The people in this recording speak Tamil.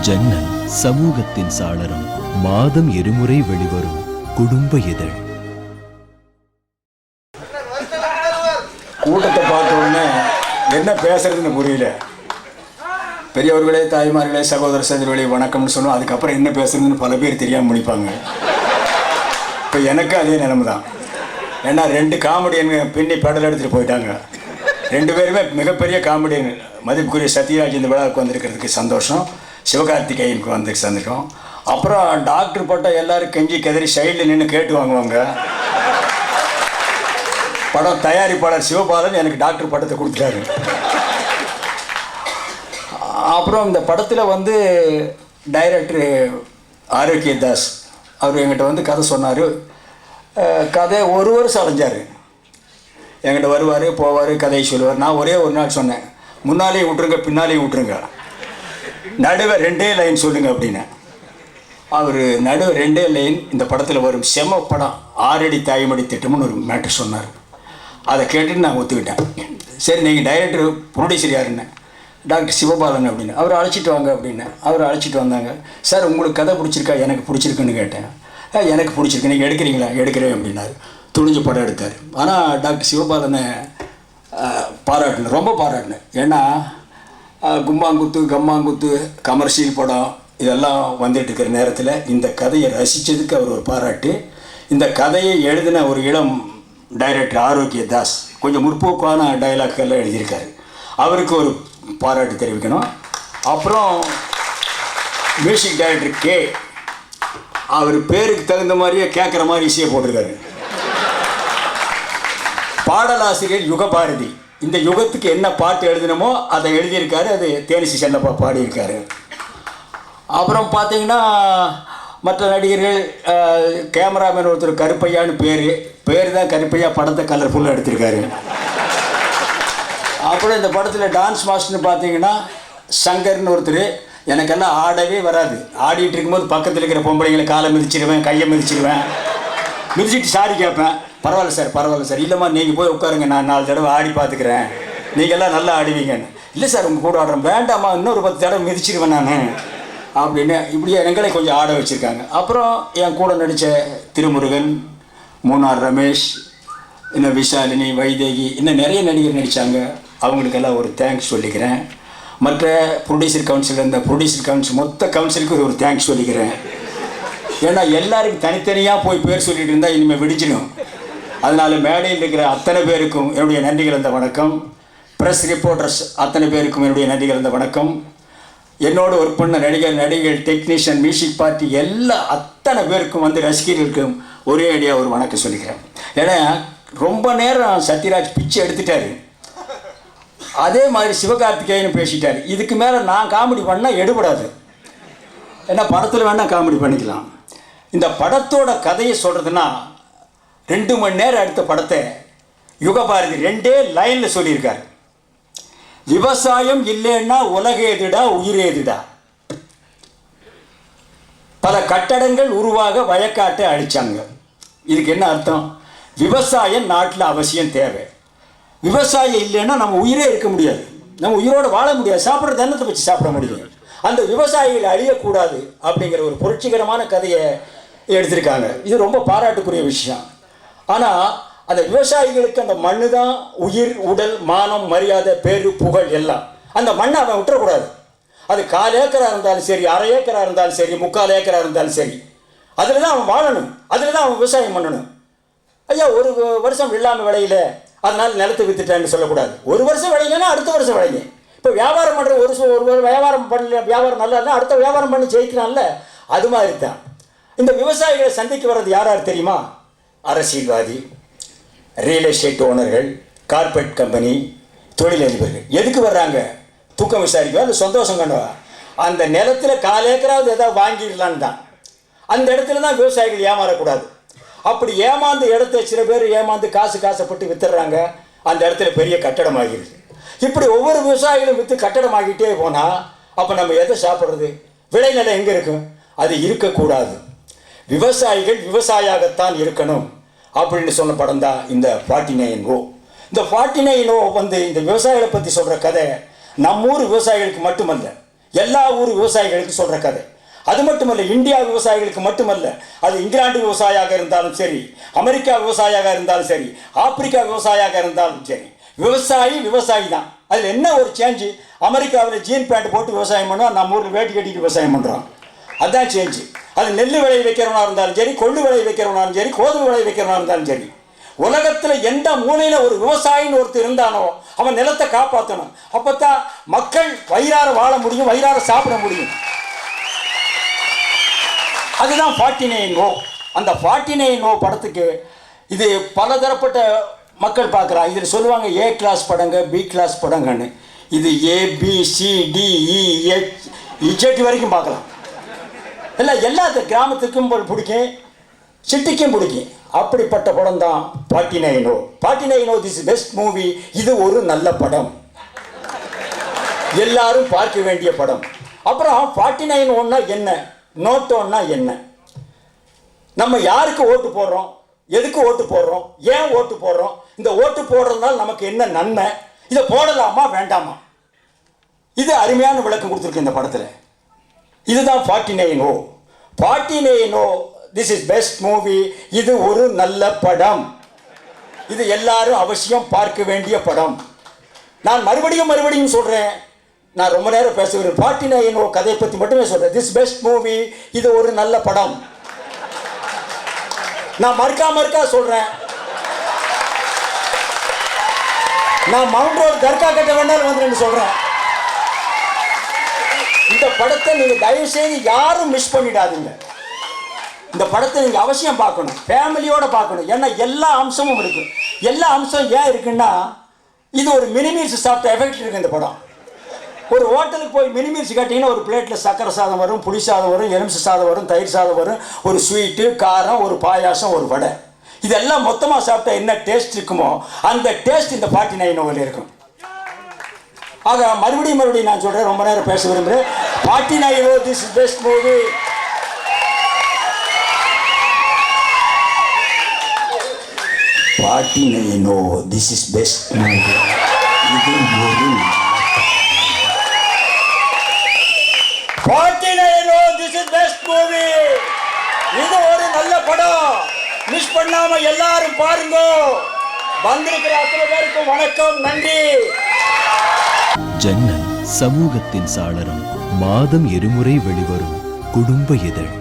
ஜன்னல் சமூகத்தின் சாளரம். மாதம் இருமுறை வெளிவரும் குடும்ப இதழ். கூட்டத்தை பார்த்த உடனே என்ன பேசுறதுன்னு புரியல. பெரியவர்களே, தாய்மார்களே, சகோதர சகோதரிகளே வணக்கம்னு சொன்னோம். அதுக்கப்புறம் என்ன பேசுறதுன்னு பல பேர் தெரியாமல் முடிப்பாங்க. இப்போ எனக்கு அதே நிலைமை தான். ஏன்னா 2 காமெடியன் பின்னி பெடல் எடுத்துகிட்டு போயிட்டாங்க. 2 பேருமே மிகப்பெரிய காமெடியன். மதிப்புக்குரிய சத்யராஜ் இந்த விழாவுக்கு வந்திருக்கிறதுக்கு சந்தோஷம். சிவகார்த்திகேயனுக்கு வந்திருக்கோம். அப்புறம் டாக்டர் போட்டால் எல்லோரும் கெஞ்சி கதறி சைடில் நின்று கேட்டு வாங்குவாங்க. படம் தயாரிப்பாளர் சிவபாலன் எனக்கு டாக்டர் பட்டத்தை கொடுத்துட்டாரு. அப்புறம் இந்த படத்தில் டைரக்டர் ஆரோக்கியதாஸ் அவர் என்கிட்ட கதை சொன்னார். கதை 1 வருஷம் அலைஞ்சார். என்கிட்ட வருவார், போவார், கதையை சொல்லுவார். நான் ஒரே ஒரு நாள் சொன்னேன், முன்னாலேயும் விட்டுருங்க, பின்னாலேயும் விட்டுருங்க, நடுவே 2 லைன் சொல்லுங்கள் அப்படின்னு. அவர் நடுவே 2 லைன் இந்த படத்தில் வரும் செம படம் 6 அடி தாய்மடி திட்டம்னு ஒரு மேட்ரு சொன்னார். அதை கேட்டுட்டு நான் ஒத்துக்கிட்டேன். சரி, நீங்கள் டைரக்டர் ப்ரொடியூசர் யாருன்னு? டாக்டர் சிவபாலன் அப்படின்னு. அவர் அழைச்சிட்டு வாங்க அப்படின்னு. அவர் அழைச்சிட்டு வந்தாங்க. சார், உங்களுக்கு கதை பிடிச்சிருக்கா? எனக்கு பிடிச்சிருக்குன்னு கேட்டேன். எனக்கு பிடிச்சிருக்கு, நீங்கள் எடுக்கிறீங்களா? எடுக்கிறேன் அப்படின்னாரு. துணிஞ்சு படம் எடுத்தார். ஆனால் டாக்டர் சிவபாலனை பாராட்டினேன், ரொம்ப பாராட்டினேன். ஏன்னா கும்பாங்குத்து, கம்மாங்குத்து, கமர்ஷியல் படம் இதெல்லாம் வந்துட்டு இருக்கிற நேரத்தில் இந்த கதையை ரசித்ததுக்கு அவர் ஒரு பாராட்டு. இந்த கதையை எழுதின ஒரு இளம் டைரக்டர் ஆரோக்கியதாஸ் கொஞ்சம் முற்போக்கான டைலாக்கெல்லாம் எழுதியிருக்காரு. அவருக்கு ஒரு பாராட்டு தெரிவிக்கணும். அப்புறம் மியூசிக் டைரக்டர் கே, அவர் பேருக்கு தகுந்த மாதிரியே கேட்குற மாதிரி இசையை போட்டிருக்காரு. பாடலாசிரியர் யுகபாரதி, இந்த யுகத்துக்கு என்ன பாட்டு எழுதினமோ அதை எழுதியிருக்காரு. அது தேனிசி செல்லப்பா பாடியிருக்காரு. அப்புறம் பார்த்தீங்கன்னா மற்ற நடிகர்கள், கேமராமேன் ஒருத்தர் கருப்பையான்னு பேர் தான் கருப்பையா, படத்தை கலர்ஃபுல்லாக எடுத்திருக்காரு. அப்புறம் இந்த படத்தில் டான்ஸ் மாஸ்டர்னு பார்த்தீங்கன்னா சங்கர்னு ஒருத்தர். எனக்கெல்லாம் ஆடவே வராது. ஆடிட்டு இருக்கும்போது பக்கத்தில் இருக்கிற பொம்பளைங்களை காலை மிதிச்சிடுவேன், கையை மிதிச்சிடுவேன். மிதிச்சிட்டு சாரி கேட்பேன். பரவாயில்ல சார், பரவாயில்ல சார். இல்லைம்மா, நீங்கள் போய் உட்காருங்க, நான் 4 தடவை ஆடி பார்த்துக்கிறேன், நீங்கள்லாம் நல்லா ஆடுவீங்கன்னு. இல்லை சார், உங்கள் கூட ஆடுறேன். வேண்டாம்மா, இன்னொரு 10 தடவை மிதிச்சிடுவேன் நான் அப்படின்னு. இப்படியே எங்களை கொஞ்சம் ஆட வச்சுருக்காங்க. அப்புறம் என் கூட நடித்த திருமுருகன், மூனார் ரமேஷ், இன்னும் விஷாலினி, வைதேகி, இன்னும் நிறைய நடிகர் நடித்தாங்க. அவங்களுக்கெல்லாம் ஒரு தேங்க்ஸ் சொல்லிக்கிறேன். மற்ற ப்ரொடியூசர் கவுன்சில், இந்த ப்ரொடியூசர் கவுன்சில் மொத்த கவுன்சிலுக்கு ஒரு தேங்க்ஸ் சொல்லிக்கிறேன். ஏன்னா எல்லாருக்கும் தனித்தனியாக போய் பேர் சொல்லிட்டு இருந்தால் இனிமேல் விடிச்சிடும். அதனால் மேடையில் இருக்கிற அத்தனை பேருக்கும் என்னுடைய நன்றி கலந்த வணக்கம். ப்ரெஸ் ரிப்போர்ட்டர்ஸ் அத்தனை பேருக்கும் என்னுடைய நன்றி கலந்த வணக்கம். என்னோடு ஒர்க் பண்ண நடிகர்கள், டெக்னீஷியன், மியூசிக் பார்ட்டி அத்தனை பேருக்கும் ரசிகர்களுக்கும் ஒரே அடியாக ஒரு வணக்கம் சொல்லிக்கிறேன். ஏன்னா ரொம்ப நேரம் சத்யராஜ் பிச்சை எடுத்துட்டார். அதே மாதிரி சிவகார்த்திகேயன் பேசிட்டார். இதுக்கு மேலே நான் காமெடி பண்ணால் எடுபடாது. ஏன்னா படத்தில் வேணால் காமெடி பண்ணிக்கலாம். இந்த படத்தோட கதையை சொல்கிறதுனா 2 மணி நேரம் எடுத்த படத்தை யுகபாரதி 2 லைனில் சொல்லியிருக்கார். விவசாயம் இல்லைன்னா உலகேதுடா, உயிரேதுடா. பல கட்டடங்கள் உருவாக வயக்காட்டை அழிச்சாங்க. இதுக்கு என்ன அர்த்தம்? விவசாயம் நாட்டில் அவசியம் தேவை. விவசாயம் இல்லைன்னா நம்ம உயிரே இருக்க முடியாது, நம்ம உயிரோடு வாழ முடியாது, சாப்பிட்ற தன்னத்தை வச்சு சாப்பிட முடியும். அந்த விவசாயிகள் அழியக்கூடாது அப்படிங்கிற ஒரு புரட்சிகரமான கதையை எடுத்திருக்காங்க. இது ரொம்ப பாராட்டுக்குரிய விஷயம். ஆனால் அந்த விவசாயிகளுக்கு அந்த மண்ணு தான் உயிர், உடல், மானம், மரியாதை, பேரு, புகழ் எல்லாம். அந்த மண்ணை அவன் விட்டுறக்கூடாது. அது 1/4 ஏக்கராக இருந்தாலும் சரி, 1/2 ஏக்கராக இருந்தாலும் சரி, 3/4 ஏக்கராக இருந்தாலும் சரி, அதில் தான் அவன் வாழணும், அதில் தான் அவன் விவசாயம் பண்ணணும். ஐயா, ஒரு வருஷம் இல்லாமல் விளையில அதனால் நிலத்தை வித்துட்டேன்னு சொல்லக்கூடாது. ஒரு வருஷம் விளையிலன்னா அடுத்த வருஷம் விளையுங்க. இப்போ வியாபாரம் பண்ணுற ஒரு வியாபாரம் பண்ணல, வியாபாரம் நல்லா இருந்தால் அடுத்த வியாபாரம் பண்ணி ஜெயிக்கிறான்ல, அது மாதிரி தான். இந்த விவசாயிகளை சந்திக்க வர்றது யார் யார் தெரியுமா? அரசியல்வாதி, ரியல் எஸ்டேட் ஓனர்கள், கார்பரேட் கம்பெனி, தொழிலதிபர்கள். எதுக்கு வர்றாங்க? தூக்கம் விசாரிக்கவா, இல்லை சந்தோஷம் கண்டவா? அந்த நிலத்தில் 1/4 ஏக்கராவது ஏதாவது வாங்கிடலான்னு தான். அந்த இடத்துல தான் விவசாயிகள் ஏமாறக்கூடாது. அப்படி ஏமாந்து இடத்த சில பேர் ஏமாந்து காசைப்பட்டு வித்துடுறாங்க. அந்த இடத்துல பெரிய கட்டடம் ஆகிடுது. இப்படி ஒவ்வொரு விவசாயிகளும் விற்று கட்டடம் ஆகிட்டே போனால் அப்போ நம்ம எதை சாப்பிட்றது? விளைநிலம் எங்கே இருக்கும்? அது இருக்கக்கூடாது. விவசாயிகள் விவசாயியாகத்தான் இருக்கணும் அப்படின்னு சொன்ன படம் தான் இந்த 49O. இந்த 49O இந்த விவசாயிகளை பற்றி சொல்கிற கதை நம்ம ஊர் விவசாயிகளுக்கு மட்டுமல்ல, எல்லா ஊர் விவசாயிகளுக்கு சொல்கிற கதை. அது மட்டுமல்ல, இந்தியா விவசாயிகளுக்கு மட்டுமல்ல, அது இங்கிலாந்து விவசாயியாக இருந்தாலும் சரி, அமெரிக்கா விவசாயியாக இருந்தாலும் சரி, ஆப்பிரிக்கா விவசாயியாக இருந்தாலும் சரி, விவசாயி தான். அதில் என்ன ஒரு சேஞ்சு? அமெரிக்காவில் ஜீன் பேண்ட் போட்டு விவசாயம் பண்ணுவோம், நம்ம ஊரில் வேட்டி கட்டிட்டு விவசாயம் பண்ணுறோம். அதுதான் சேஞ்சு. அது நெல் விளை வைக்கிறவனாக இருந்தாலும் சரி, கொள்ளு விளை வைக்கிறவனாலும் சரி, கோதுமை விளை வைக்கிறவனாக இருந்தாலும் சரி, உலகத்தில் எந்த மூலையில் ஒரு விவசாயின்னு ஒருத்தர் இருந்தானோ அவன் நிலத்தை காப்பாற்றணும். அப்போ தான் மக்கள் வயிறார வாழ முடியும், வயிறார சாப்பிட முடியும். அதுதான் 49 No. அந்த 49 No படத்துக்கு இது பலதரப்பட்ட மக்கள் பார்க்குறாங்க. இதில் சொல்லுவாங்க ஏ கிளாஸ் படங்க, பி கிளாஸ் படங்கன்னு. இது ABCDEFG வரைக்கும் பார்க்கலாம். இல்லை, எல்லா கிராமத்துக்கும் பிடிக்கும், சிட்டிக்கும் பிடிக்கும். அப்படிப்பட்ட படம் தான் 49 No. 49 No this best movie. இது ஒரு நல்ல படம், எல்லாரும் பார்க்க வேண்டிய படம். அப்புறம் 49 Noன்னா என்ன, நோட்டோன்னா என்ன, நம்ம யாருக்கு ஓட்டு போடுறோம், எதுக்கு ஓட்டு போடுறோம், ஏன் ஓட்டு போடுறோம், இந்த ஓட்டு போடுறதுனால நமக்கு என்ன நன்மை, இதை போடலாமா வேண்டாமா, இது அருமையான விளக்கம் கொடுத்துருக்கு இந்த படத்தில். இதுதான் 49 No. 49 No this is best movie. இது ஒரு நல்ல படம், இது எல்லாரும் அவசியம் பார்க்க வேண்டிய படம். நான் மறுபடியும் சொல்கிறேன், நான் ரொம்ப நேரம் பேசுகிறேன். 49 No கதையை பற்றி மட்டுமே சொல்கிறேன். திஸ் பெஸ்ட் மூவி, இது ஒரு நல்ல படம். நான் மறுக்கா சொல்கிறேன். நான் மவுண்ட் ரோடு தர்கா கட்ட வேண்டாம் வந்து சொல்கிறேன். இந்த படத்தை நீங்கள் தயவு செய்து யாரும் மிஸ் பண்ணிடாதீங்க. இந்த படத்தை நீங்கள் அவசியம் பார்க்கணும், ஃபேமிலியோடு பார்க்கணும். ஏன்னா எல்லா அம்சமும் இருக்குது. எல்லா அம்சம் ஏன் இருக்குன்னா, இது ஒரு மினிமீல்ஸ் சாப்பிட்ட எஃபெக்ட் இருக்குது இந்த படம். ஒரு ஹோட்டலுக்கு போய் மினிமீல்ஸ் கேட்டிங்கன்னா ஒரு பிளேட்டில் சக்கரை சாதம் வரும், புளி சாதம் வரும், எலுமிச்சை சாதம் வரும், தயிர் சாதம் வரும், ஒரு ஸ்வீட்டு, காரம், ஒரு பாயாசம், ஒரு வடை. இதெல்லாம் மொத்தமாக சாப்பிட்டா என்ன டேஸ்ட் இருக்குமோ அந்த டேஸ்ட் இந்த 49 Noவில் இருக்கும். ஆக மறுபடியும் நான் சொல்கிறேன், ரொம்ப நேரம் பேச விரும்புகிறேன். 49 No this is best movie. No, this is best movie. இது ஒரு 49 No, this is best movie. இது ஒரு நல்ல படம், மிஸ் பண்ணாம எல்லாரும் பாருங்க. வந்திருக்கிற அத்தனை பேருக்கும் வணக்கம், நன்றி. ஜன்னல் சமூகத்தின் சாளரம். மாதம் இருமுறை வெளிவரும் குடும்ப இதழ்.